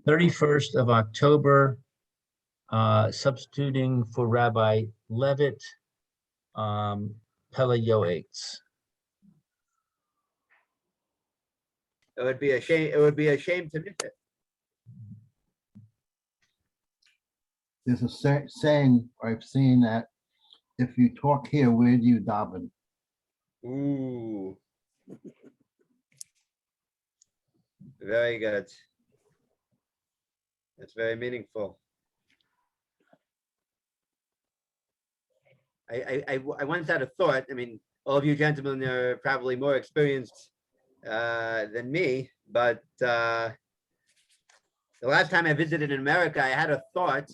31st of October, substituting for Rabbi Levitt, Pele Yoetz. It would be a shame. It would be a shame to miss it. There's a saying I've seen that if you talk here, where do you daven? Ooh, very good. That's very meaningful. I once had a thought. I mean, all of you gentlemen are probably more experienced than me, but the last time I visited in America, I had a thought.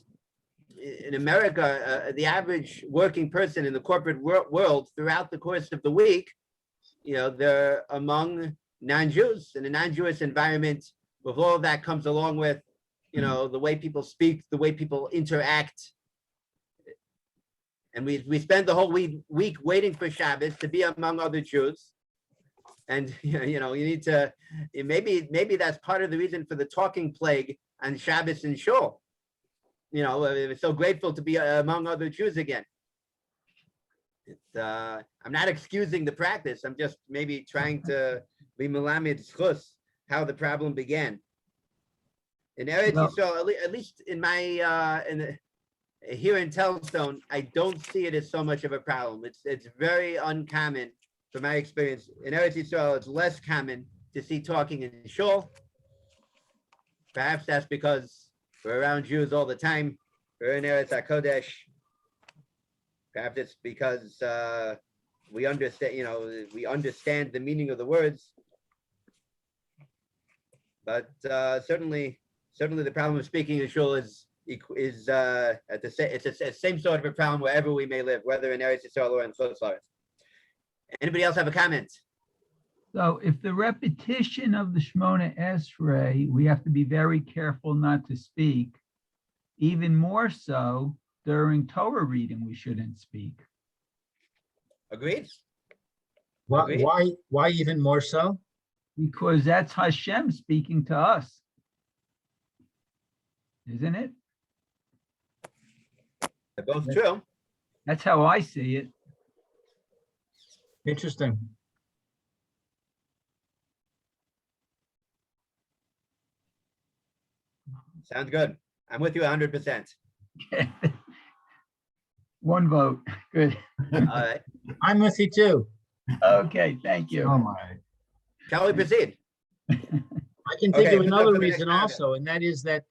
In America, the average working person in the corporate world throughout the course of the week, they're among non-Jews. In a non-Jewish environment, with all of that comes along with, the way people speak, the way people interact. And we spend the whole week waiting for Shabbos to be among other Jews. And, you need to, maybe that's part of the reason for the talking plague on Shabbos and Shul. We're so grateful to be among other Jews again. I'm not excusing the practice. I'm just maybe trying to be melamed zchus how the problem began. In Eretz Yisrael, at least in my here in Telstone, I don't see it as so much of a problem. It's very uncommon, from my experience. In Eretz Yisrael, it's less common to see talking in shul. Perhaps that's because we're around Jews all the time. We're in Eretz HaKodesh. Perhaps it's because we understand, we understand the meaning of the words. But certainly the problem of speaking in shul is it's the same sort of a problem wherever we may live, whether in Eretz Yisrael or in Chutz La'aretz. Anybody else have a comment? So if the repetition of the Shemona Esrei, we have to be very careful not to speak. Even more so during Torah reading, we shouldn't speak. Agreed? Why even more so? Because that's Hashem speaking to us. Isn't it? They're both true. That's how I see it. Interesting. Sounds good. I'm with you 100%. One vote. Good. All right. I'm with you too. Okay, thank you. Oh my. Shall we proceed? I can think Okay, of who's up another for the next reason paragraph? also, and that is that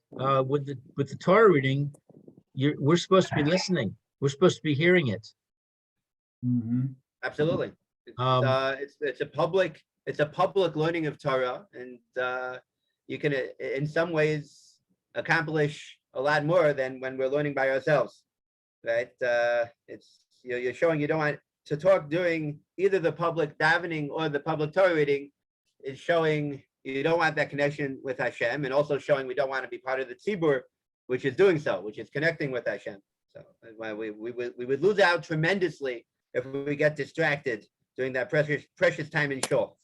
with the Torah reading, we're supposed to be listening. We're supposed to be hearing it. Mhm. Absolutely. It's a public learning of Torah, and you can in some ways accomplish a lot more than when we're learning by ourselves, right? You're showing you don't want to talk during either the public davening or the public Torah reading. Is showing you don't want that connection with Hashem, and also showing we don't want to be part of the tzibur, which is doing so, which is connecting with Hashem. So we would lose out tremendously if we get distracted during that precious time in shul.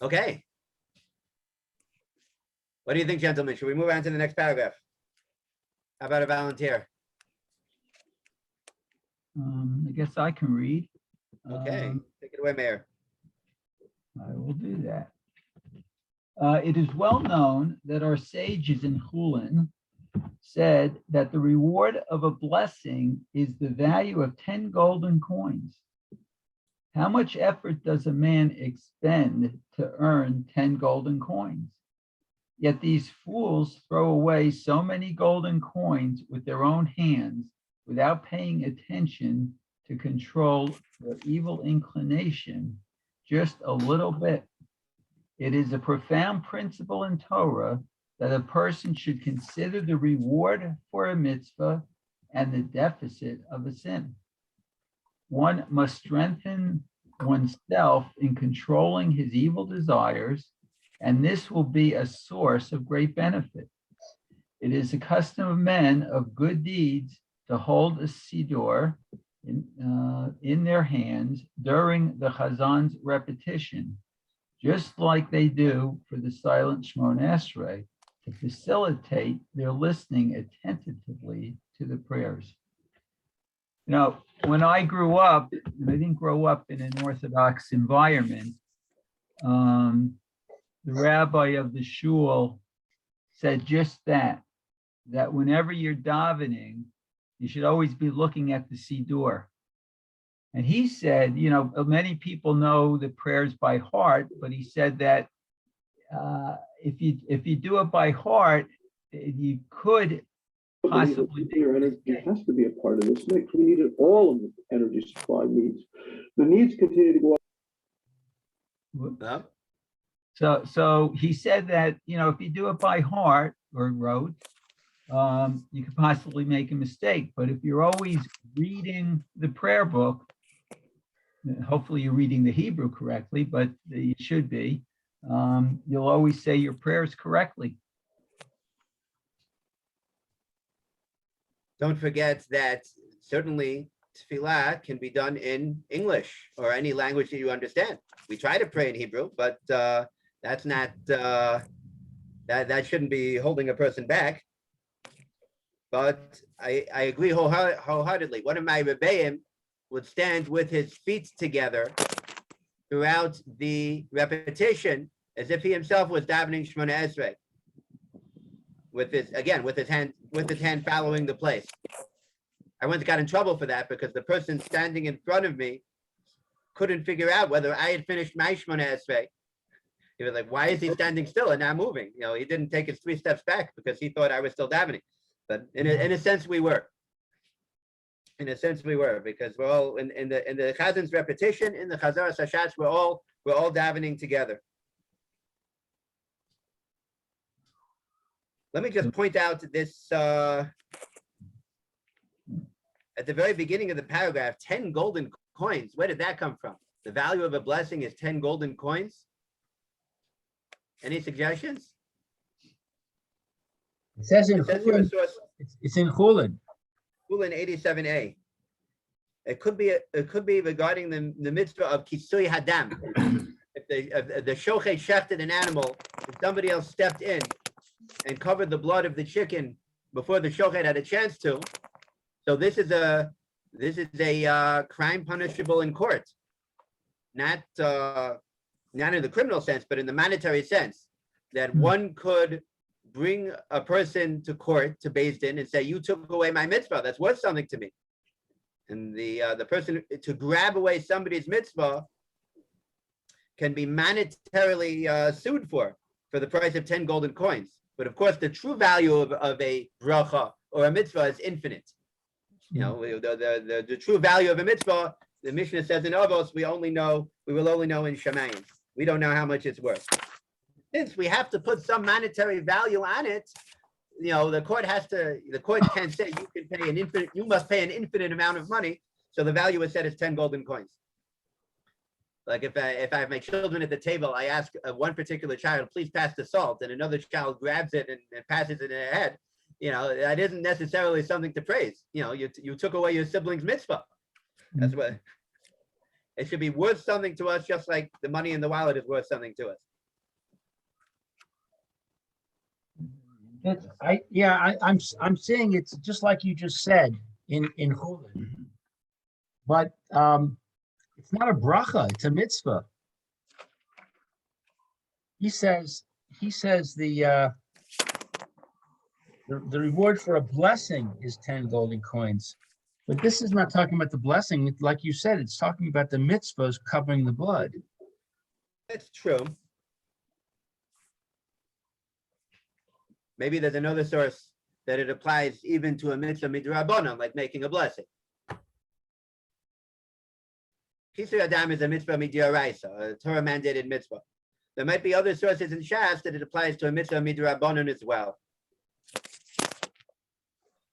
Okay. What do you think, gentlemen? Should we move on to the next paragraph? How about a volunteer? I guess I can read. Okay, take it away, Mayor. I will do that. It is well known that our sages in Chulin said that the reward of a blessing is the value of 10 golden coins. How much effort does a man expend to earn 10 golden coins? Yet these fools throw away so many golden coins with their own hands without paying attention to control their evil inclination just a little bit. It is a profound principle in Torah that a person should consider the reward for a mitzvah and the deficit of a sin. One must strengthen oneself in controlling his evil desires, and this will be a source of great benefit. It is a custom of men of good deeds to hold a siddur in their hands during the chazan's repetition, just like they do for the silent Shemona Esrei, to facilitate their listening attentively to the prayers. You know, when I grew up, I didn't grow up in an Orthodox environment. The rabbi of the shul said just that whenever you're davening, you should always be looking at the Siddur. And he said, you know, many people know the prayers by heart, but he said that if you do it by heart, you could possibly. Nuclear energy has to be a part of this mix. We needed all of the energy supply needs. The needs continue to go up. So he said that, you know, if you do it by heart or rote, you could possibly make a mistake. But if you're always reading the prayer book, hopefully you're reading the Hebrew correctly, but you should be, you'll always say your prayers correctly. Don't forget that certainly tefillah can be done in English or any language that you understand. We try to pray in Hebrew, but that's not, that shouldn't be holding a person back. But I agree wholeheartedly. One of my rebbeim would stand with his feet together throughout the repetition as if he himself was davening Shemona Esrei. With his hand following the place. I once got in trouble for that because the person standing in front of me couldn't figure out whether I had finished my Shemona Esrei. He was like, why is he standing still and not moving? You know, he didn't take his 3 steps back because he thought I was still davening. But in a sense, we were. In a sense, we were, because we're all in the Chazan's repetition, in the Chazar Sashatz, we're all davening together. Let me just point out this, at the very beginning of the paragraph, 10 golden coins. Where did that come from? The value of a blessing is 10 golden coins. Any suggestions? It says in It says here a Chulin, source, it's in Chulin. Chulin 87a. It could be regarding the mitzvah of kisui hadam. If the shochet shechted an animal, if somebody else stepped in and covered the blood of the chicken before the shochet had a chance to. So this is a crime punishable in court, not in the criminal sense, but in the monetary sense, that one could bring a person to court, to Beis Din, and say, you took away my mitzvah, that's worth something to me. And the person to grab away somebody's mitzvah can be monetarily sued for the price of 10 golden coins. But of course, the true value of a bracha or a mitzvah is infinite. You know, the true value of a mitzvah, the Mishnah says in Avos, we will only know in Shemayim. We don't know how much it's worth. Since we have to put some monetary value on it, you know, the court can't say you must pay an infinite amount of money. So the value is set as 10 golden coins. Like if I have my children at the table, I ask one particular child, please pass the salt, and another child grabs it and passes it in their head. You know, that isn't necessarily something to praise. You know, you took away your sibling's mitzvah. That's what it should be worth something to us, just like the money in the wallet is worth something to us. I'm saying it's just like you just said in Chulin, but it's not a bracha; it's a mitzvah. He says the reward for a blessing is 10 golden coins, but this is not talking about the blessing. Like you said, it's talking about the mitzvahs covering the blood. That's true. Maybe there's another source that it applies even to a mitzvah midrabanan, like making a blessing. Kisui Adam is a mitzvah midoraisa, a Torah mandated mitzvah. There might be other sources in Shas that it applies to a mitzvah midrabanan as well.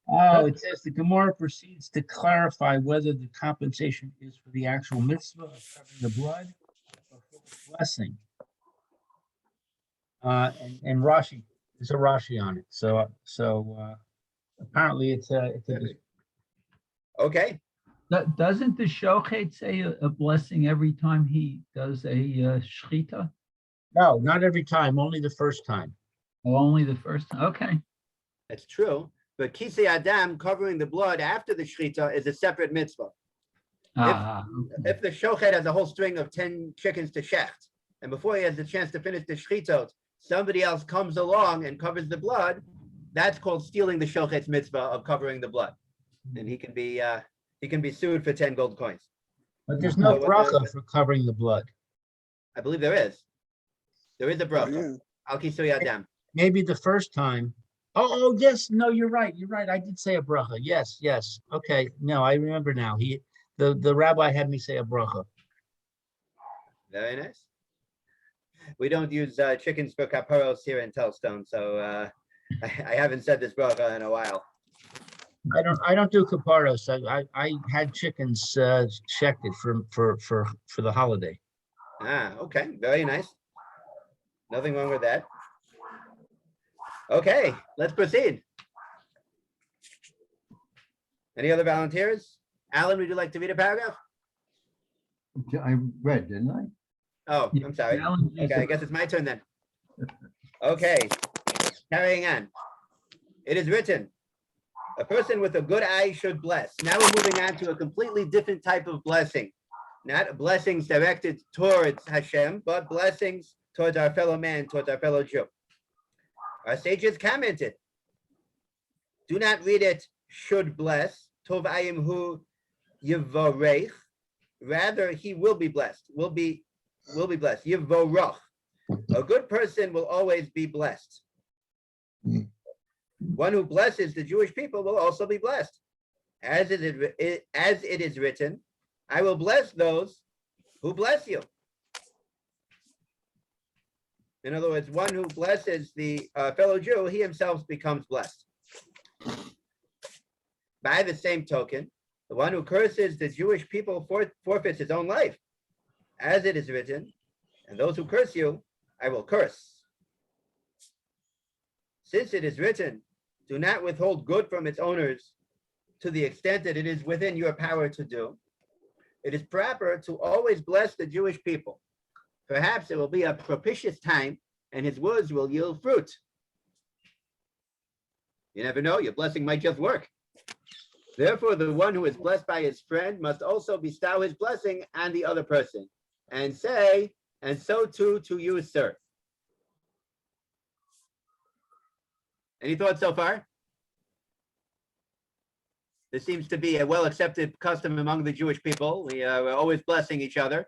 Oh, it says the Gemara proceeds to clarify whether the compensation is for the actual mitzvah of covering the blood or for the blessing. And Rashi, there's a Rashi on it. So apparently it's a Okay. Doesn't the shochet say a blessing every time he does a shechita? No, not every time, only the first time. Only the first time. Okay. That's true. But kisei adam, covering the blood after the shechita, is a separate mitzvah. Okay. If the shochet has a whole string of 10 chickens to shecht, and before he has the chance to finish the shchitot, somebody else comes along and covers the blood, that's called stealing the shochet's mitzvah of covering the blood. And he can be sued for 10 gold coins. But there's no So bracha for covering the blood. I believe there is. There is a Oh, bracha. yeah. Al kisei adam. Maybe the first time. Oh, yes, no, you're right. You're right. I did say a bracha. Yes, yes. Okay, no, I remember now. The rabbi had me say a bracha. Very nice. We don't use chickens for kaparos here in Telstone, so I haven't said this bracha in a while. I don't do kaparos. I had chickens shechted for the holiday. Ah, okay, very nice. Nothing wrong with that. Okay, let's proceed. Any other volunteers? Alan, would you like to read a paragraph? I read, didn't I? Oh, I'm sorry. Alan, you Okay, I said- guess it's my turn then. Okay, carrying on. It is written, a person with a good eye should bless. Now we're moving on to a completely different type of blessing. Not blessings directed towards Hashem, but blessings towards our fellow man, towards our fellow Jew. Our sages commented, do not read it should bless, tov ayim hu yivorech. Rather, he will be blessed, will be blessed, yivorach. A good person will always be blessed. One who blesses the Jewish people will also be blessed. As it is written, I will bless those who bless you. In other words, one who blesses the fellow Jew, he himself becomes blessed. By the same token, the one who curses the Jewish people forfeits his own life. As it is written, and those who curse you, I will curse. Since it is written, do not withhold good from its owners to the extent that it is within your power to do, it is proper to always bless the Jewish people. Perhaps it will be a propitious time and his words will yield fruit. You never know, your blessing might just work. Therefore, the one who is blessed by his friend must also bestow his blessing on the other person and say, and so too to you, sir. Any thoughts so far? This seems to be a well-accepted custom among the Jewish people. We're always blessing each other.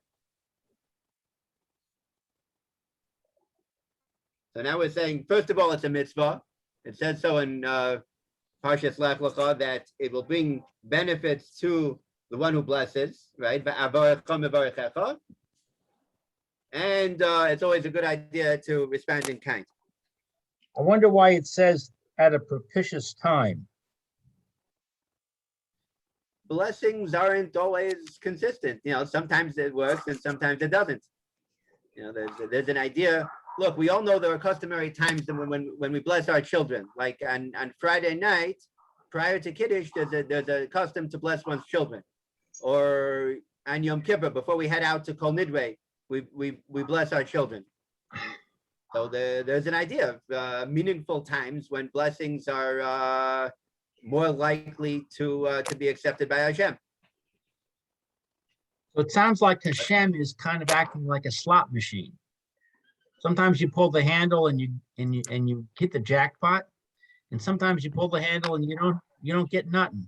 So now we're saying, first of all, it's a mitzvah. It says so in Parshas Lech Lecha that it will bring benefits to the one who blesses, right? And it's always a good idea to respond in kind. I wonder why it says at a propitious time. Blessings aren't always consistent. You know, sometimes it works and sometimes it doesn't. You know, there's an idea. Look, we all know there are customary times when we bless our children. Like on Friday night, prior to Kiddush, there's a custom to bless one's children. Or on Yom Kippur, before we head out to Kol Nidre, we bless our children. So there's an idea of meaningful times when blessings are more likely to be accepted by Hashem. So it sounds like Hashem is kind of acting like a slot machine. Sometimes you pull the handle and you hit the jackpot, and sometimes you pull the handle and you don't get nothing.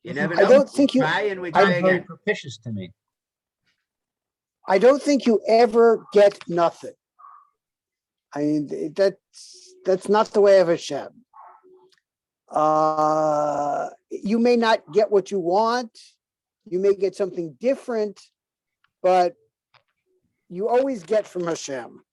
You never I know. don't think you- Try and we That's try very again. propitious to me. I don't think you ever get nothing. I mean, that's not the way of Hashem. You may not get what you want. You may get something different, but you always get from Hashem.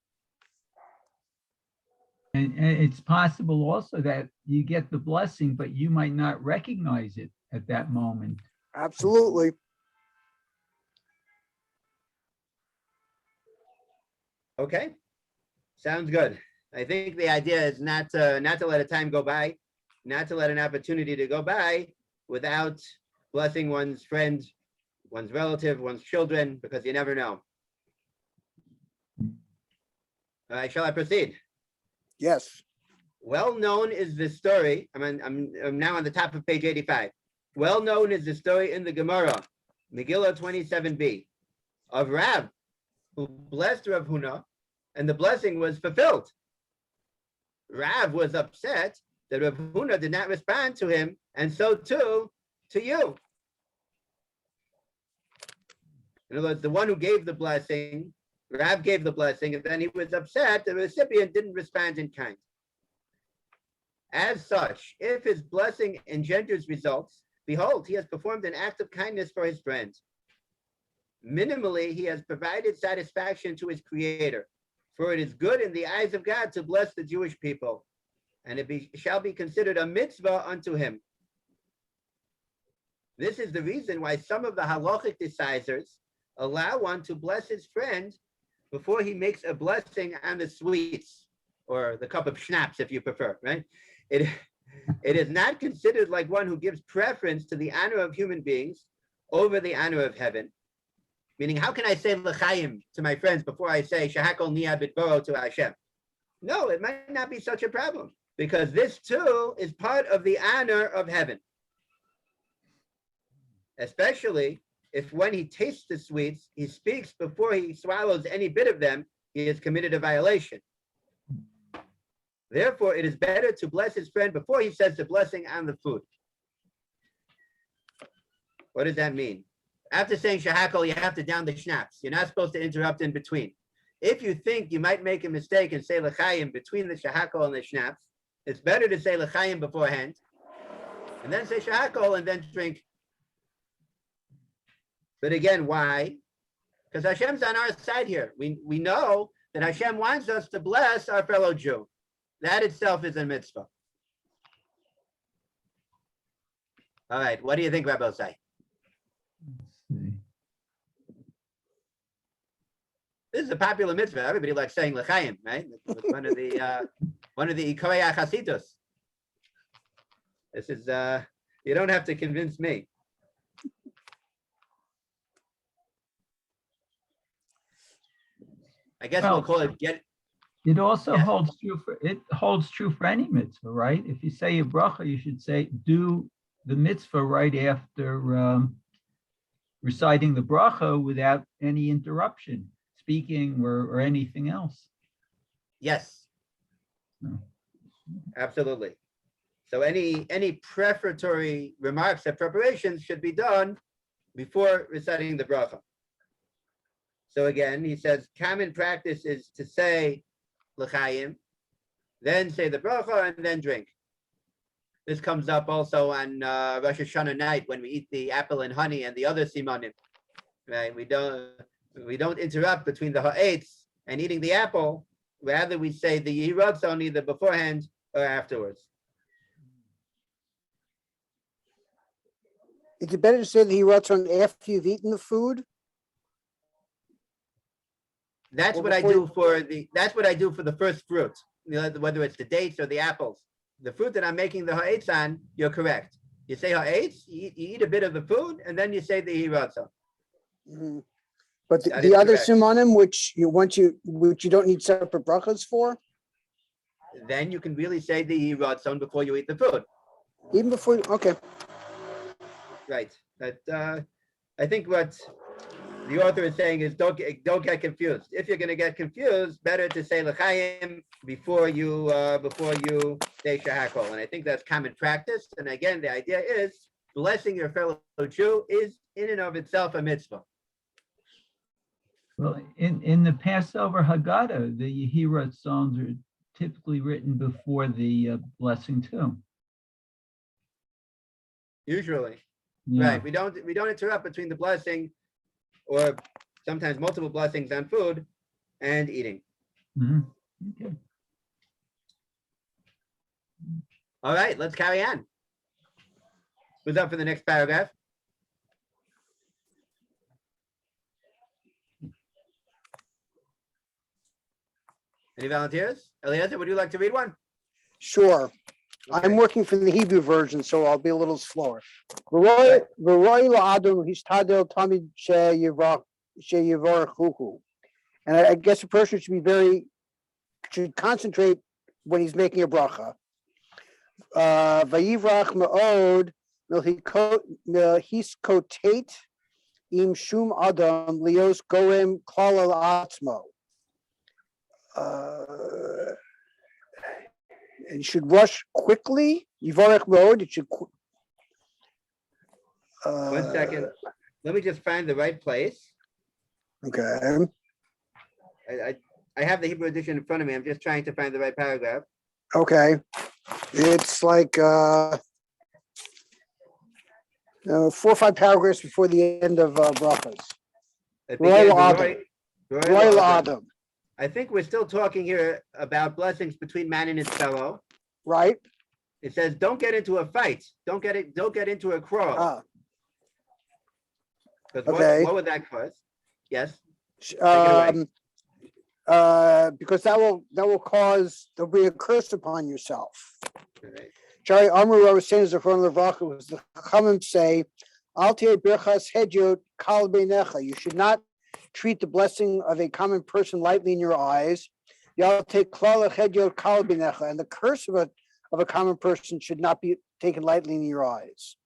And it's possible also that you get the blessing, but you might not recognize it at that moment. Absolutely. Okay, sounds good. I think the idea is not to let a time go by, not to let an opportunity to go by without blessing one's friend, one's relative, one's children, because you never know. All right, shall I proceed? Yes. Well known is the story. I'm now on the top of page 85. Well known is the story in the Gemara, Megillah 27b, of Rav, who blessed Rav Huna, and the blessing was fulfilled. Rav was upset that Rav Huna did not respond to him, and so too to you. In other words, the one who gave the blessing, Rav gave the blessing, and then he was upset the recipient didn't respond in kind. As such, if his blessing engenders results, behold, he has performed an act of kindness for his friend. Minimally, he has provided satisfaction to his creator, for it is good in the eyes of God to bless the Jewish people, and it shall be considered a mitzvah unto him. This is the reason why some of the halachic decisors allow one to bless his friend before he makes a blessing on the sweets, or the cup of schnapps, if you prefer, right? It is not considered like one who gives preference to the honor of human beings over the honor of heaven. Meaning, how can I say l'chaim to my friends before I say shahakol niyah b'dvoro to Hashem? No, it might not be such a problem, because this too is part of the honor of heaven. Especially if when he tastes the sweets, he speaks before he swallows any bit of them, he has committed a violation. Therefore, it is better to bless his friend before he says the blessing on the food. What does that mean? After saying shahakol, you have to down the schnapps. You're not supposed to interrupt in between. If you think you might make a mistake and say l'chaim between the shahakol and the schnapps, it's better to say l'chaim beforehand, and then say shahakol and then drink. But again, why? Because Hashem's on our side here. We know that Hashem wants us to bless our fellow Jew. That itself is a mitzvah. All right, what do you think, Rabbi Osai? Let's see. This is a popular mitzvah. Everybody likes saying l'chaim, right? It's one of the Ikorei HaChasidus. This is you don't have to convince me. I guess we'll call it get. It also Yeah. holds true for any mitzvah, right? If you say a bracha, you should say do the mitzvah right after reciting the bracha without any interruption, speaking or anything else. Yes. No. Absolutely. So any prefatory remarks or preparations should be done before reciting the bracha. So again, he says common practice is to say l'chaim, then say the bracha, and then drink. This comes up also on Rosh Hashanah night when we eat the apple and honey and the other simanim. Right? We don't interrupt between the ha'etz and eating the apple. Rather, we say the Yehi Ratzon either beforehand or afterwards. Is it better to say the Yehi Ratzon after you've eaten the food? That's Or what I before do that's what I do for the first fruit, whether it's the dates or the apples. The fruit that I'm making the ha'etz on, you're correct. You say ha'etz, you eat a bit of the food, and then you say the Yehi Ratzon. Mhm. But That the is other correct. simanim, which you don't need separate brachas for, Then you can really say the Yehi Ratzon before you eat the food. even before, okay. Right. But I think what the author is saying is don't get confused. If you're going to get confused, better to say l'chaim before you say shahakol. And I think that's common practice. And again, the idea is blessing your fellow Jew is in and of itself a mitzvah. Well, in the Passover Haggadah, the Yehi Ratzons are typically written before the blessing too. Usually, Yeah. right? We don't interrupt between the blessing, or sometimes multiple blessings on food, and eating. Mhm. Okay. All right, let's carry on. Who's up for the next paragraph? Any volunteers? Eliezer, would you like to read one? Sure. Okay. I'm working for the Hebrew version, so I'll be a little slower. Right. And I guess a person should be very should concentrate when he's making a bracha. Vayivrach ma'od milhiskotate im shum adam lios goem kol al atzmo. It should rush quickly. Yivarech ma'od. It should. 1 second. Let me just find the right place. Okay. I have the Hebrew edition in front of me. I'm just trying to find the right paragraph. Okay. It's like 4 or 5 paragraphs before the end of brachas. It Roy begins with Adam. Roy Roy Adam. Adam, I think we're still talking here about blessings between man and his fellow. right? It says, don't get into a fight. Don't get into a quarrel. Ah, Because okay. what would that cause? Yes. Because that will cause, there'll be a curse upon yourself. Right. Shari Amru, I was saying, Zechron Levracha, was the Chachamim say, Al tei birchas hedyot kal beinecha. You should not treat the blessing of a common person lightly in your eyes. Yal tei klal hedyot kal beinecha. And the curse of a common person should not be taken lightly in your eyes.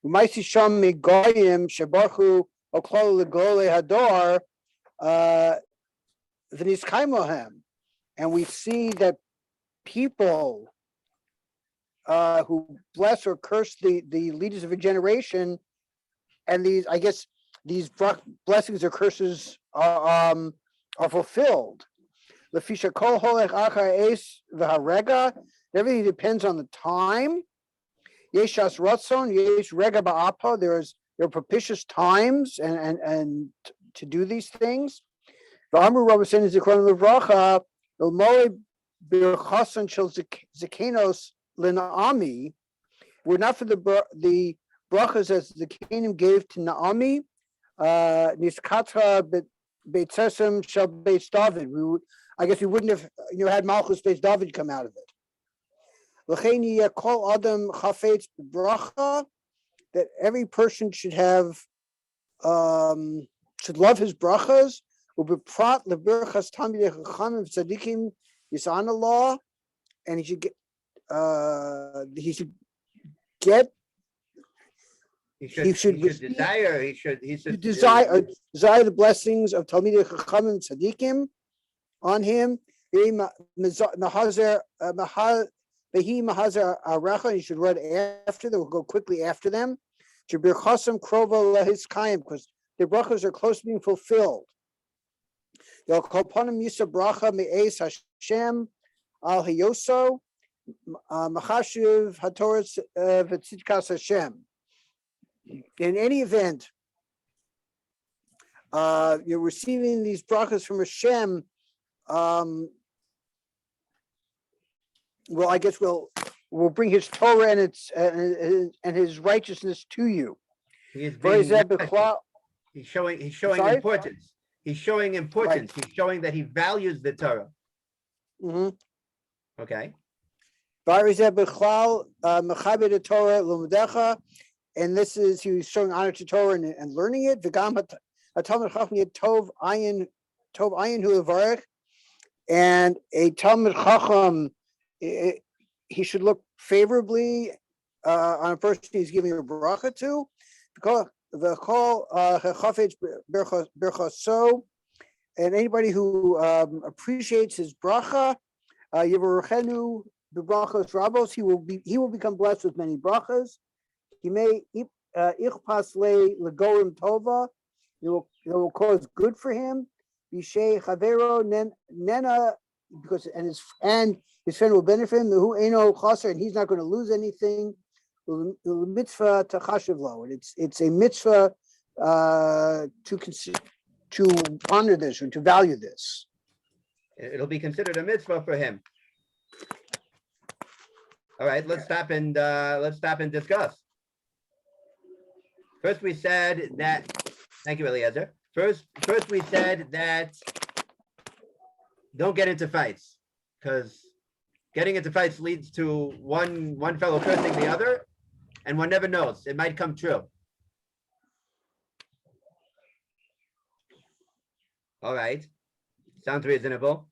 Umaisi sham megoyim shebarchu oklal legole hador v'niskaimohem. And we see that people who bless or curse the leaders of a generation, and these blessings or curses are fulfilled. Lefisha kol holech achar es v'harega. Everything depends on the time. Yeshas ratzon, yesh rega ba'apo. There are propitious times and to do these things. V'amru Rabbi Seni Zikron Levracha ilmoi birchason shel zikenos Naomi, were not for the brachas as the Canaan gave to Naomi, Niskatra Beitzesem Shel Beitz David. I guess we wouldn't have had Malchus Beitz David come out of it. L'chein kol adam chafetz bracha, that every person should have should love his brachas. Ubeprat leberchas tamidei chachamim tzadikim yisanallah, and he should get. He should desire the blessings of Talmidei Chachamim Tzadikim on him. He should run after them, go quickly after them. Because their brachas are close to being fulfilled. Al Hayoso. Machashiv Hatoras V'Tzidkas Hashem. In any event, you're receiving these brachas from Hashem. Well, I guess we'll bring His Torah and His righteousness to you. He's showing importance. He's showing importance. Right. He's showing that he values the Torah. Mm-hmm. Okay. And this is, he was showing honor to Torah and learning it. And a Talmud Chacham, he should look favorably on a person he's giving a bracha to. And anybody who appreciates his bracha, Yivarachenu b'brachos rabos, he will become blessed with many brachas. He may ichpas legorim tova. It will cause good for him. B'shei chavero nena, because and his friend will benefit him. Who eno chaser, and he's not going to lose anything. Mitzvah tachashiv lo, and it's a mitzvah to honor this or to value this. It'll be considered a mitzvah for him. All right, let's stop and discuss. First, we said that. Thank you, Eliezer. First, we said that don't get into fights, because getting into fights leads to one fellow cursing the other, and one never knows. It might come true. All right, sounds reasonable.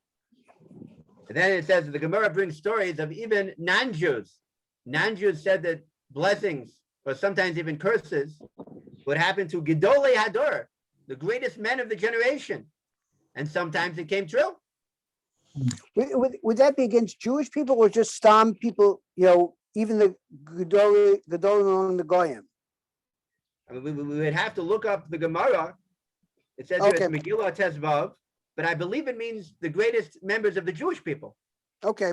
And then it says the Gemara brings stories of even non-Jews. Non-Jews said that blessings, or sometimes even curses, would happen to Gedolei Hador, the greatest men of the generation. And sometimes it came true. Would that be against Jewish people or just Stam people, even the Gedolim among the Goyim? I mean, we would have to look up the Gemara. It says here it's Okay. Megillah Tezvav, but I believe it means the greatest members of the Jewish people, Okay,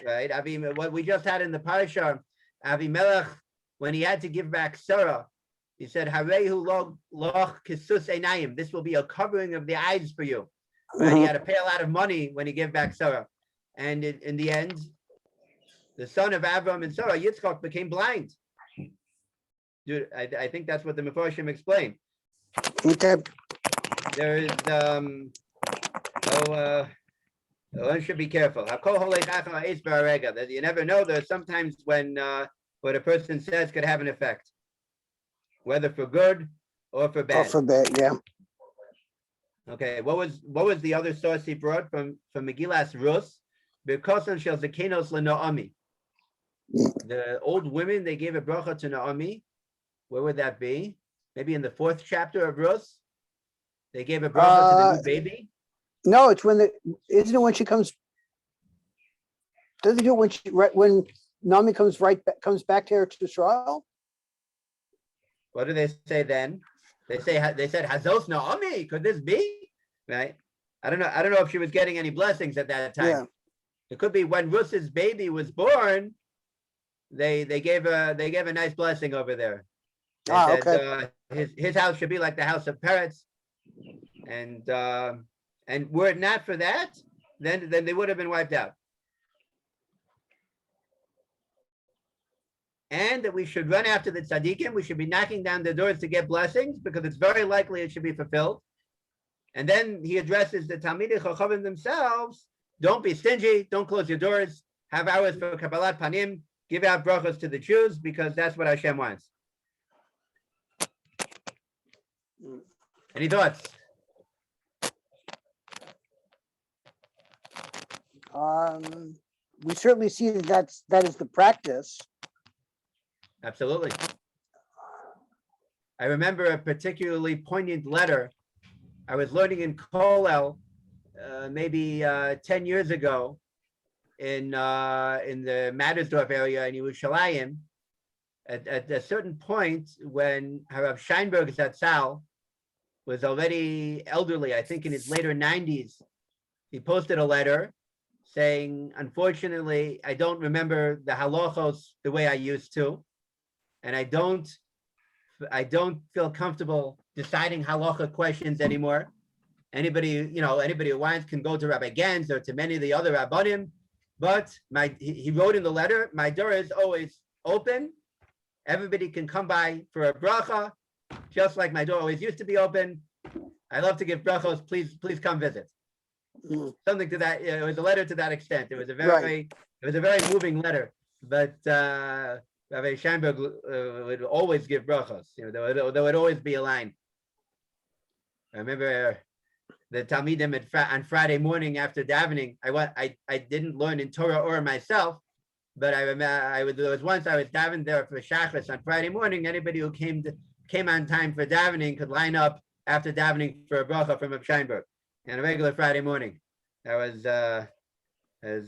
right? I mean, what we just had in the parasha, Avimelech, when he had to give back Sarah, he said, "Harehu loch kisus einayim." This will be a covering of the eyes for you. Right? He had to pay a lot of money when he gave back Sarah, and in the end, the son of Avram and Sarah, Yitzchak, became blind. Dude, I think that's what the Mefarshim explained. okay. There is one should be careful. You never know. There's sometimes when what a person says could have an effect, whether for good or for Oh, bad. for bad, yeah. Okay, what was the other source he brought from Megillas Rus? Because shel zakenos leNaomi. The old women, they gave a bracha to Naomi. Where would that be? Maybe in the 4th chapter of Rus. They gave a bracha to the new baby. No, it's isn't it when she comes? Doesn't it when Naomi comes back to Eretz Yisrael? What do they say then? They said Hazos Naomi. Could this be? Right? I don't know if she was getting any blessings at that time. Yeah. It could be when Rus's baby was born. They gave a nice blessing over there. They said, okay. His house should be like the house of Peretz, and were it not for that, then they would have been wiped out. And that we should run after the tzaddikim. We should be knocking down the doors to get blessings because it's very likely it should be fulfilled. And then he addresses the Talmidei Chachamim themselves. Don't be stingy. Don't close your doors. Have hours for Kabbalat Panim. Give out brachos to the Jews because that's what Hashem wants. Any thoughts? We certainly see that is the practice. Absolutely. I remember a particularly poignant letter I was learning in Kollel maybe 10 years ago in the Mattersdorf area in Yerushalayim. At a certain point when Harav Scheinberg Zatzal was already elderly, I think in his later 90s, he posted a letter saying, unfortunately, I don't remember the halachos the way I used to, and I don't feel comfortable deciding halacha questions anymore. Anybody who wants can go to Rabbi Gans or to many of the other rabbanim, but he wrote in the letter, my door is always open. Everybody can come by for a bracha, just like my door always used to be open. I love to give brachos. Please come visit. Something to that. It was a letter to that extent. It was a very moving letter. But Rabbi Scheinberg would always give brachos. There would always be a line. I remember the Talmidim on Friday morning after davening. I didn't learn in Torah or myself. But I remember there was once I was davening there for Shachris on Friday morning. Anybody who came on time for davening could line up after davening for a bracha from Reb Scheinberg on a regular Friday morning. That was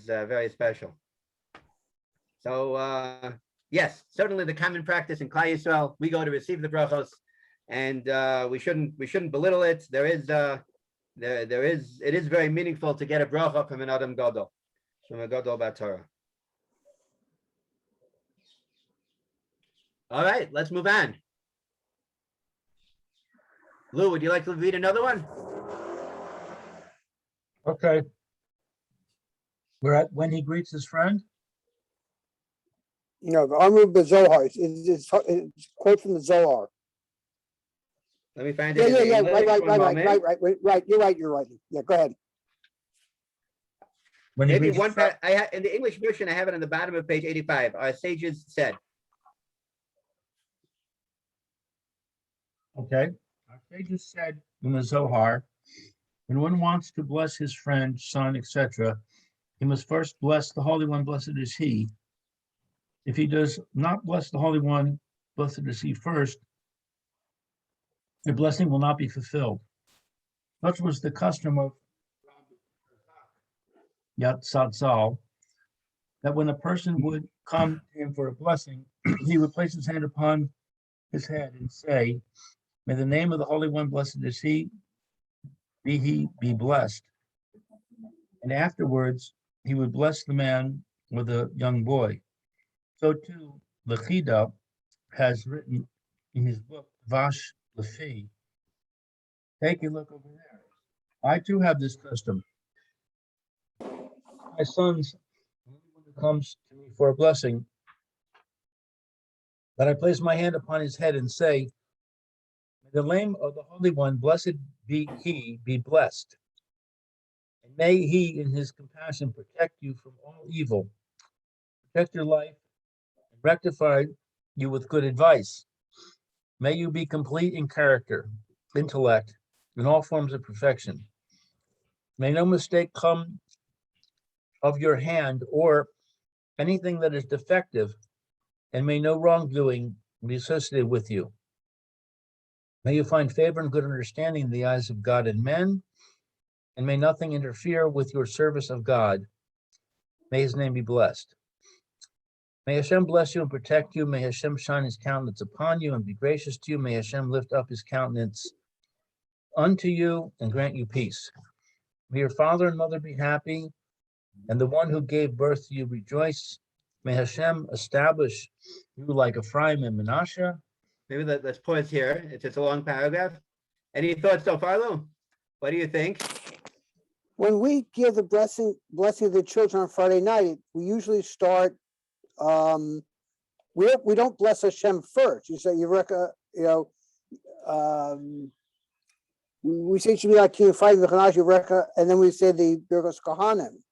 very special. So yes, certainly the common practice in Klal Yisrael, we go to receive the brachos, and we shouldn't belittle it. It is very meaningful to get a bracha from an Adam Gadol, from a Gadol Torah. All right, let's move on. Lou, would you like to read another one? Okay. We're at when he greets his friend. The Amru B'Zohar. It's a quote from the Zohar. Let me find it. Yeah. Right. You're right. Yeah, go ahead. When he Maybe greets one his friend. in the English version, I have it on the bottom of page 85. Our sages said. Okay. Our sages said in the Zohar, When one wants to bless his friend, son, etc., he must first bless the Holy One, blessed is he. If he does not bless the Holy One, blessed is he first, the blessing will not be fulfilled. Such was the custom of Yatzal, that when a person would come to him for a blessing, he would place his hand upon his head and say, "May the name of the Holy One, blessed is he be blessed." And afterwards, he would bless the man or the young boy. So too, Lechida has written in his book, Vash Lefi. Take a look over there. I too have this custom. My sons, when anyone who comes to me for a blessing, that I place my hand upon his head and say, "May the name of the Holy One, blessed be he, be blessed. And may he in his compassion protect you from all evil, protect your life, and rectify you with good advice. May you be complete in character, intellect, and all forms of perfection. May no mistake come of your hand or anything that is defective, and may no wrongdoing be associated with you. May you find favor and good understanding in the eyes of God and men, and may nothing interfere with your service of God. May his name be blessed. May Hashem bless you and protect you. May Hashem shine his countenance upon you and be gracious to you. May Hashem lift up his countenance unto you and grant you peace. May your father and mother be happy, and the one who gave birth to you rejoice. May Hashem establish you like Ephraim and Manasseh." Maybe let's pause here. It's just a long paragraph. Any thoughts so far, Lou? What do you think? When we give the blessing of the children on Friday night, we usually start, we don't bless Hashem first. You say, Eureka, we say it should be like King Five Eureka, and then we say the Birkos Kohanim.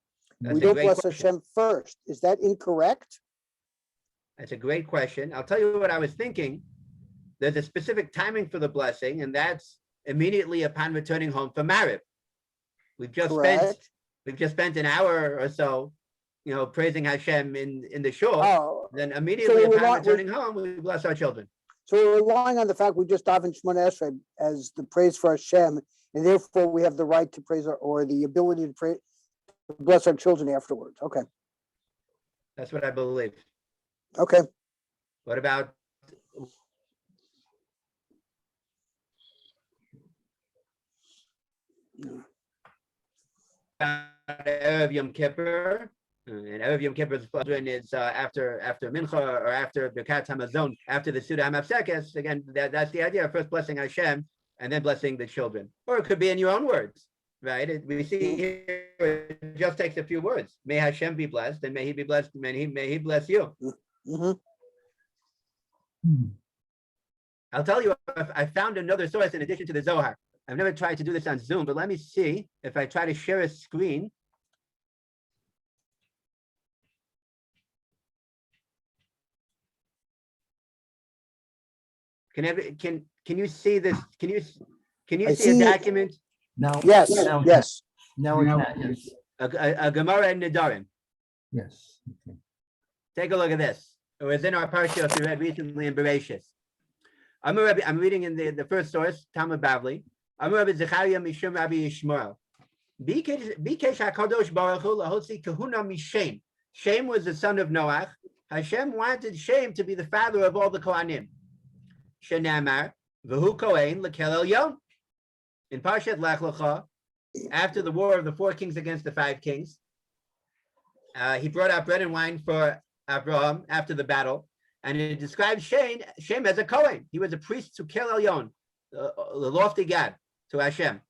That's We a don't great bless question. Hashem first. Is that incorrect? That's a great question. I'll tell you what I was thinking. There's a specific timing for the blessing, and that's immediately upon returning home from Marib. We've just spent an hour or so, praising Hashem in the shul. Oh, Then immediately we're upon not- we're- returning home, we bless our children. so we're relying on the fact we just daven Shemona Esrei as the praise for Hashem, and therefore we have the right to praise or the ability to pray, bless our children afterwards. Okay. That's what I believe. Okay. What about Erev Yom Kippur? And Erev Yom Kippur's children is after Mincha or after Birkat Hamazon, after the Suda Hamafsekes. Again, that's the idea. First blessing Hashem and then blessing the children. Or it could be in your own words, right? We see here it just takes a few words. May Hashem be blessed, and may he be blessed, may he bless you. Mm-hmm. I'll tell you, I found another source in addition to the Zohar. I've never tried to do this on Zoom, but let me see if I try to share a screen. Can you see this? Can you I see a see it. document? Now. Yes, now- yes. Now we Now- can, yes, A Gemara in Nedarim. yes. Okay. Take a look at this. It was in our parsha we read recently in Bereshis. I'm reading in the first source, Talmud Bavli. Amar Rabbi Zechariah Mishum Rabbi Yishmael. Bikesh HaKadosh Baruch Hu lahotzi kahuna mishem. Shem was the son of Noach. Hashem wanted Shem to be the father of all the Kohanim. Shenamar v'hu Kohen lekel elyon. In Parshat Lech Lecha, after the war of the 4 kings against the 5 kings, he brought out bread and wine for Abraham after the battle, and it describes Shem as a Kohen. He was a priest to Kel Elyon, the lofty God, to Hashem.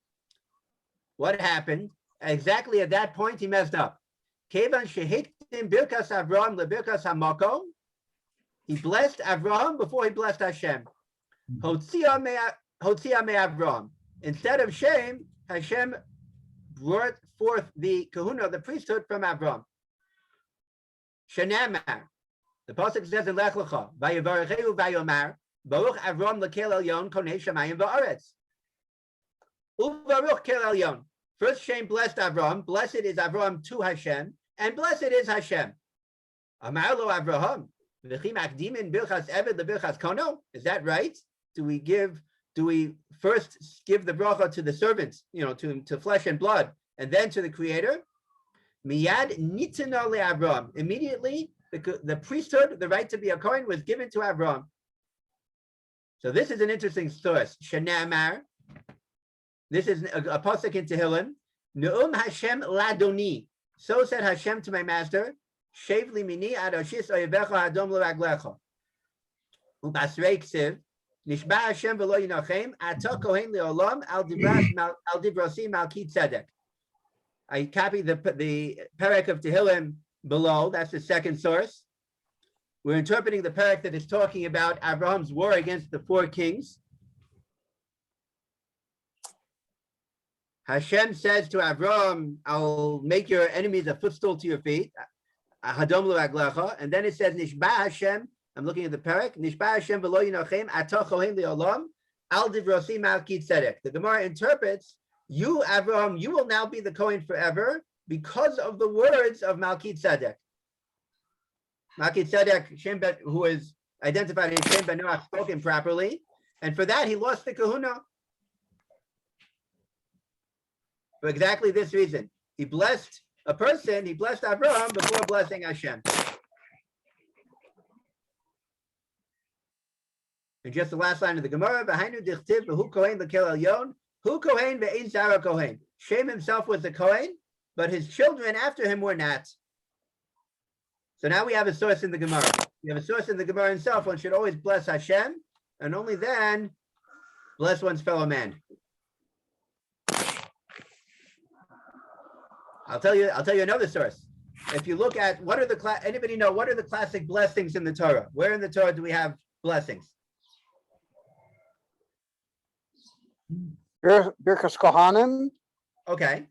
What happened? Exactly at that point, he messed up. Kevan shehiktim birkas Avraham lebirkas hamako. He blessed Avraham before he blessed Hashem. Hotzia me Avraham. Instead of Shem, Hashem brought forth the kahuna, the priesthood, from Avraham. Shenamar. The pasuk says in Lech Lecha, "Vayivarechehu vayomar Baruch Avraham lekel elyon konei shamayim va'aretz." Uvaruch kel elyon. First, Shem blessed Avraham. Blessed is Avraham to Hashem, and blessed is Hashem. Amar lo Avraham, v'chi makdimin birchas eved lebirchas kono. Is that right? Do we first give the bracha to the servants, to flesh and blood, and then to the Creator? Miyad nitana leAvraham. Immediately, the priesthood, the right to be a Kohen, was given to Avraham. So this is an interesting source. Shanamar. This is a pasuk in Tehillim. Ne'um Hashem ladoni. So said Hashem to my master. Shev li mini ad oshis oyevecha hadom l'raglecha. Ubasrei ksiv. Nishba Hashem v'lo yinachem. Ata kohen le'olam al divrasi malki tzedek. I copied the parak of Tehillim below. That's the second source. We're interpreting the parak that is talking about Abraham's war against the 4 kings. Hashem says to Avraham, I'll make your enemies a footstool to your feet. Hadom l'raglecha. And then it says, Nishba Hashem. I'm looking at the parak. Nishba Hashem v'lo yinachem ata kohen le'olam al divrasi malki tzedek. The Gemara interprets, you, Avraham, you will now be the Kohen forever because of the words of Malki Tzedek. Malki Tzedek, who is identified as Shem Ben Noach, spoken properly, and for that he lost the kahuna. For exactly this reason. He blessed a person, he blessed Avraham before blessing Hashem. And just the last line of the Gemara, V'hainu dichtiv v'hu kohen l'kel elyon, hu kohen ve'ein zara kohen. Shem himself was the Kohen, but his children after him were not. So now we have a source in the Gemara. We have a source in the Gemara himself. One should always bless Hashem, and only then bless one's fellow man. I'll tell you another source. If you look at anybody know what are the classic blessings in the Torah? Where in the Torah do we have blessings? Birkas Kohanim. Okay.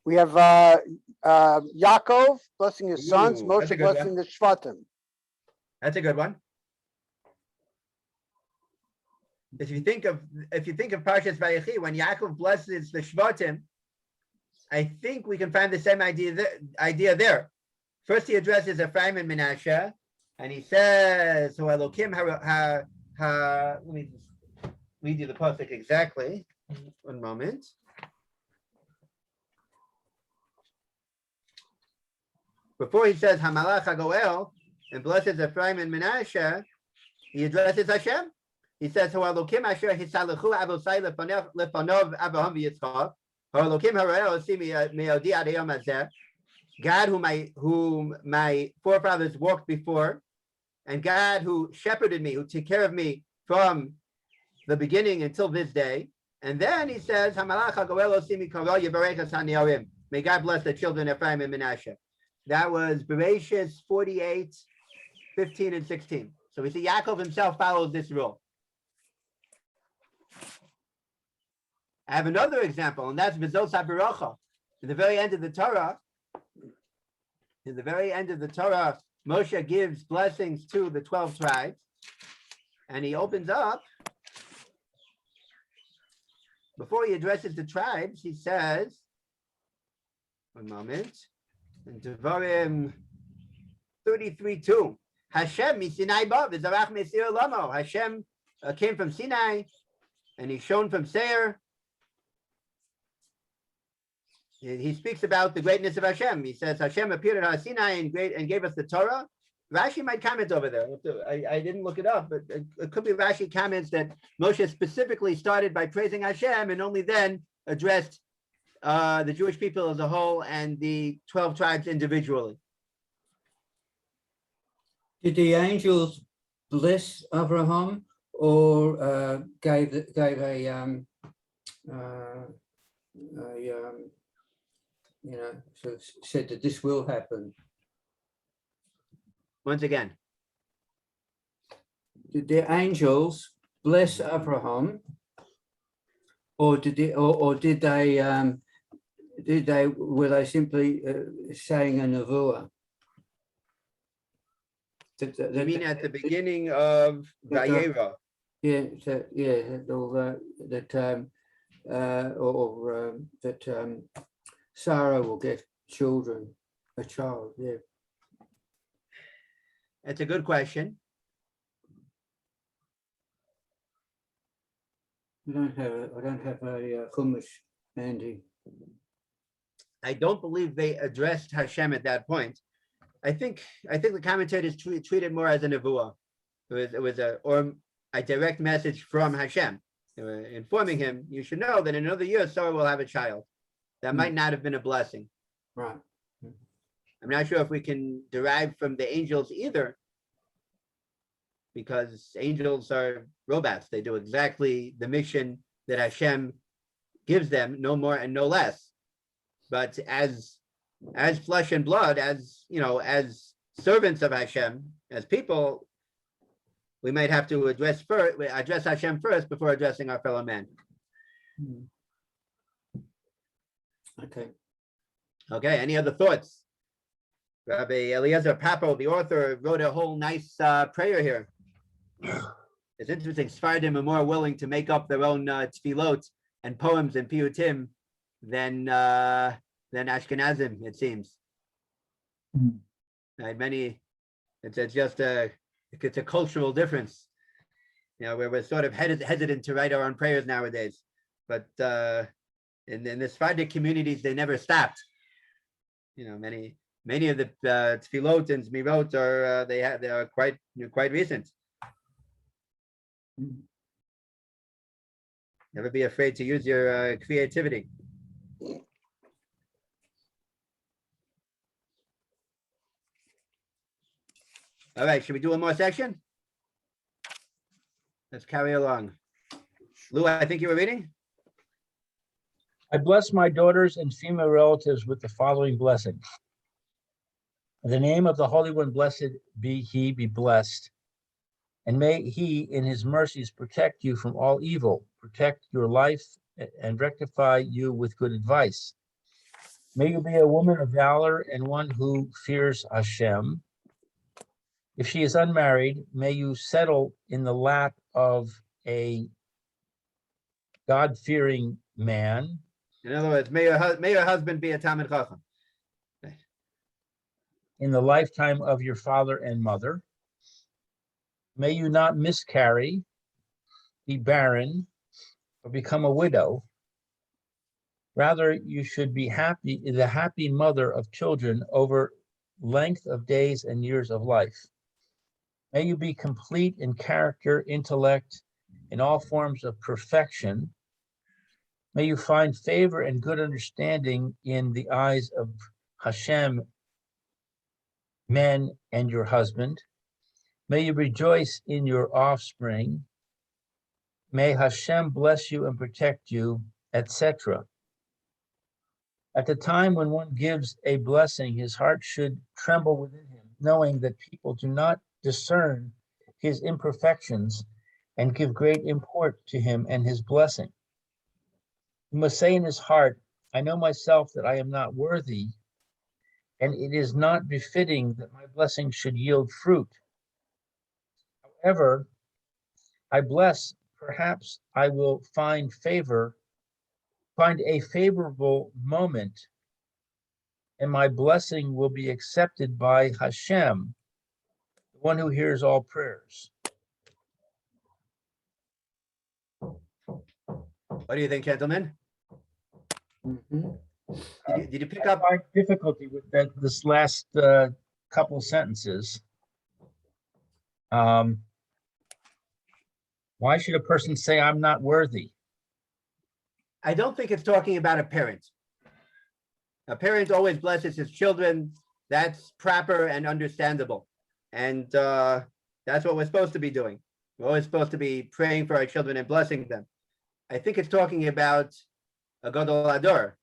We have Yaakov blessing his sons, Ooh, Moshe blessing the Shvatim. That's a good one. If you think of Parshas Vayechi, when Yaakov blesses the Shvatim, I think we can find the same idea there. First, he addresses Ephraim and Menashe, and he says, "Hu Elokim let me just read you the pasuk exactly. One moment. Before he says Hamalach HaGoel and blesses Ephraim and Menashe, he addresses Hashem. He says, "Hu Elokim asher hisalechu avosai lefanov Avraham v'Yitzchak." God whom my forefathers walked before, and God who shepherded me, who took care of me from the beginning until this day. And then he says, may God bless the children of Ephraim and Menashe. That was Bereshis 48, 15 and 16. So we see Yaakov himself follows this rule. I have another example, and that's V'zos HaBaracha. In the very end of the Torah, Moshe gives blessings to the 12 tribes, and he opens up. Before he addresses the tribes, he says, one moment, in Devarim 33:2, Hashem miSinai ba v'zarach meSeir lamo. Hashem came from Sinai, and he's shown from Seir. He speaks about the greatness of Hashem. He says Hashem appeared at Har Sinai and gave us the Torah. Rashi might comment over there. I didn't look it up, but it could be Rashi comments that Moshe specifically started by praising Hashem and only then addressed the Jewish people as a whole and the 12 tribes individually. Did the angels bless Abraham or gave a so said that this will happen? Once again, did the angels bless Abraham, or did they were they simply saying a nevuah? I mean at the beginning of Vayera. Sarah will get a child, yeah. It's a good question. I don't have a Chumash handy. I don't believe they addressed Hashem at that point. I think the commentators treated more as a nevuah. It was a direct message from Hashem. They were informing him, you should know that in another year, Sarah will have a child. That might not have been a blessing. Right. I'm not sure if we can derive from the angels either, because angels are robots. They do exactly the mission that Hashem gives them, no more and no less. But as flesh and blood, as as servants of Hashem, as people, we might have to address Hashem first before addressing our fellow man. Okay. Okay, any other thoughts? Rabbi Eliezer Papo, the author, wrote a whole nice prayer here. It's interesting. Sephardim are more willing to make up their own tefillot and poems and piyutim than Ashkenazim, it seems. Right, it's a cultural difference. Where we're sort of hesitant to write our own prayers nowadays. But in the Sephardic communities, they never stopped. Many of the tefillot and zmirot are quite recent. Never be afraid to use your creativity. All right, should we do one more section? Let's carry along. Lou, I think you were reading? I bless my daughters and female relatives with the following blessing. In the name of the Holy One, blessed be he, be blessed. And may he, in his mercies, protect you from all evil, protect your life, and rectify you with good advice. May you be a woman of valor and one who fears Hashem. If she is unmarried, may you settle in the lap of a God-fearing man. In other words, may your husband be a Talmid Chacham. In the lifetime of your father and mother. May you not miscarry, be barren, or become a widow. Rather, you should be the happy mother of children over length of days and years of life. May you be complete in character, intellect, in all forms of perfection. May you find favor and good understanding in the eyes of Hashem, men, and your husband. May you rejoice in your offspring. May Hashem bless you and protect you, etc. At the time when one gives a blessing, his heart should tremble within him, knowing that people do not discern his imperfections and give great import to him and his blessing. He must say in his heart, I know myself that I am not worthy, and it is not befitting that my blessing should yield fruit. However, I bless, perhaps I will find a favorable moment, and my blessing will be accepted by Hashem, the one who hears all prayers. What do you think, gentlemen? Did you pick up? I find difficulty with this last couple sentences. Why should a person say I'm not worthy? I don't think it's talking about a parent. A parent always blesses his children. That's proper and understandable. And that's what we're supposed to be doing. We're always supposed to be praying for our children and blessing them. I think it's talking about a gadol ador,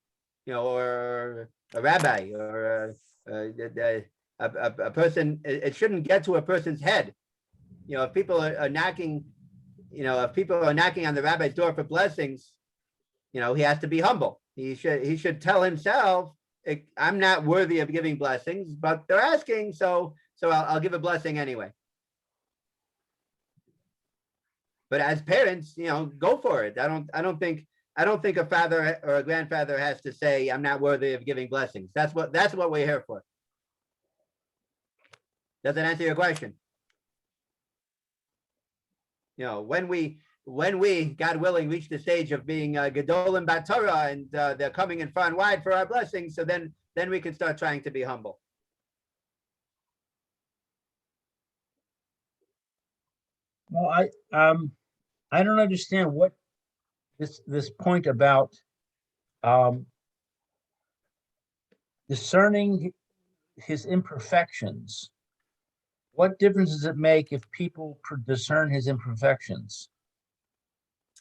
or a rabbi, or a person. It shouldn't get to a person's head. If people are knocking, if people are knocking on the rabbi's door for blessings, he has to be humble. He should tell himself, I'm not worthy of giving blessings, but they're asking, so I'll give a blessing anyway. But as parents, go for it. I don't think I don't think a father or a grandfather has to say, I'm not worthy of giving blessings. That's what we're here for. Does that answer your question? You know, when we, God willing, reach the stage of being Gedolim Bat Torah and they're coming in far and wide for our blessings, so then we can start trying to be humble. Well, I don't understand what this point about discerning his imperfections. What difference does it make if people discern his imperfections?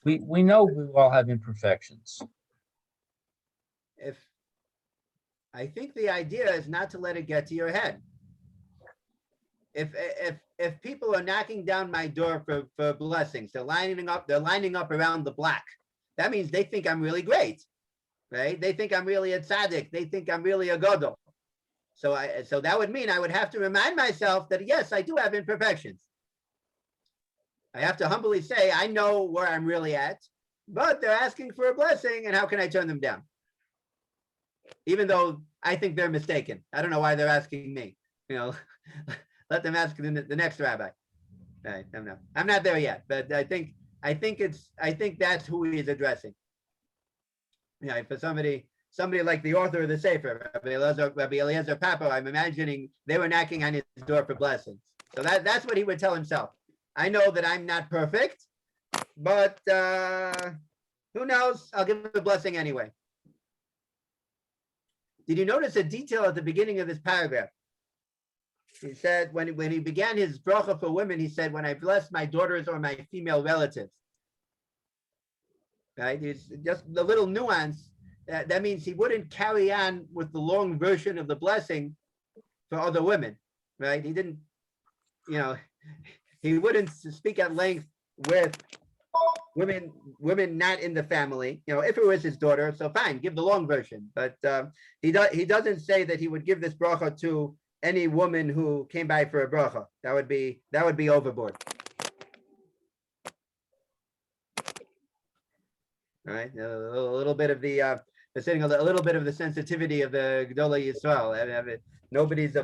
We know we all have imperfections. I think the idea is not to let it get to your head. If people are knocking down my door for blessings, they're lining up around the block. That means they think I'm really great, right? They think I'm really a tzaddik. They think I'm really a gadol. So that would mean I would have to remind myself that yes, I do have imperfections. I have to humbly say, I know where I'm really at, but they're asking for a blessing, and how can I turn them down? Even though I think they're mistaken. I don't know why they're asking me. You know, let them ask the next rabbi. Right, I'm not there yet, but I think that's who he's addressing. Yeah, for somebody like the author of the Sefer, Rabbi Eliezer Papa, I'm imagining they were knocking on his door for blessings. So that's what he would tell himself. I know that I'm not perfect, but who knows? I'll give a blessing anyway. Did you notice a detail at the beginning of this paragraph? He said when he began his bracha for women, he said, when I bless my daughters or my female relatives. Right? It's just the little nuance. That means he wouldn't carry on with the long version of the blessing for other women, right? He didn't, you know, he wouldn't speak at length with women not in the family. You know, if it was his daughter, so fine, give the long version. But he doesn't say that he would give this bracha to any woman who came by for a bracha. That would be overboard. All right, a little bit of the setting a little bit of the sensitivity of the Gedolei Yisrael. Nobody's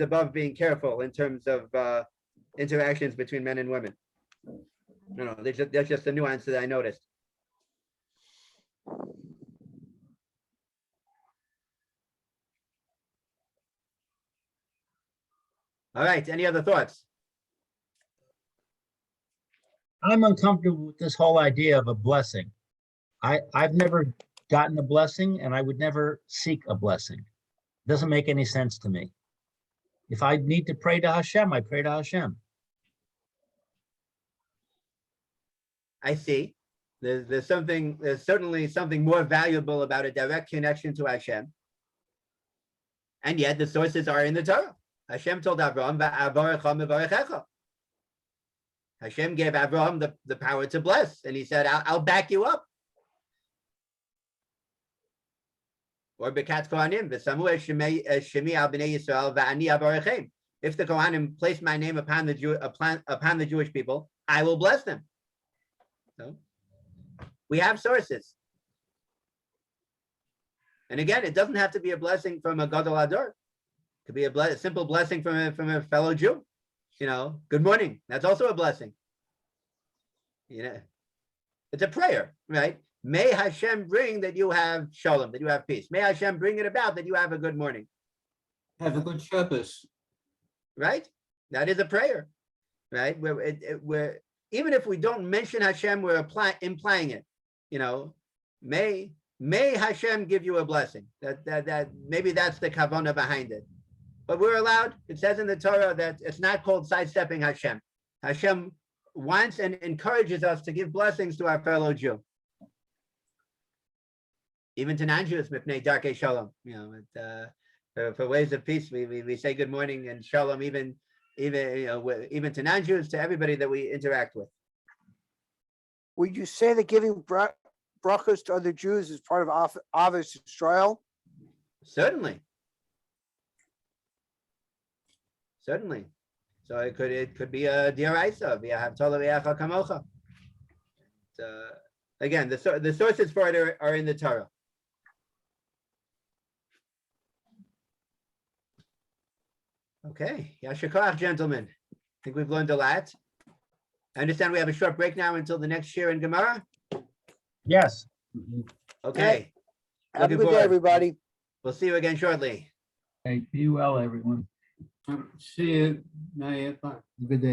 above being careful in terms of interactions between men and women. No, that's just a nuance that I noticed. All right, any other thoughts? I'm uncomfortable with this whole idea of a blessing. I've never gotten a blessing, and I would never seek a blessing. It doesn't make any sense to me. If I need to pray to Hashem, I pray to Hashem. I see. There's certainly something more valuable about a direct connection to Hashem. And yet the sources are in the Torah. Hashem told Avraham, Hashem gave Avraham the power to bless, and he said, I'll back you up. Or Bekat Kohanim, Shemi al Bnei Yisrael va'ani avarichem. If the Kohanim place my name upon the Jewish people, I will bless them. So we have sources. And again, it doesn't have to be a blessing from a Gadol Hador. It could be a simple blessing from a fellow Jew. You know, good morning. That's also a blessing. You know, it's a prayer, right? May Hashem bring that you have shalom, that you have peace. May Hashem bring it about that you have a good morning. Have a good Shabbos. Right? That is a prayer, right? We're even if we don't mention Hashem, we're implying it. You know, may Hashem give you a blessing. That maybe that's the kavanah behind it. But we're allowed. It says in the Torah that it's not called sidestepping Hashem. Hashem wants and encourages us to give blessings to our fellow Jew. Even to non-Jews, mipnei darkei shalom. You know, for ways of peace, we say good morning and shalom, even to non-Jews, to everybody that we interact with. Would you say that giving brachos to other Jews is part of Avos Yisrael? Certainly. So it could be a diraisa, v'ahavta l'reacha kamocha. Again, the sources for it are in the Torah. Okay, Yasher Koach, gentlemen. I think we've learned a lot. I understand we have a short break now until the next shir in Gemara. Yes. Okay, Have a Looking good day, forward. everybody. we'll see you again shortly. Okay, be well, everyone. See you. Bye. Good day.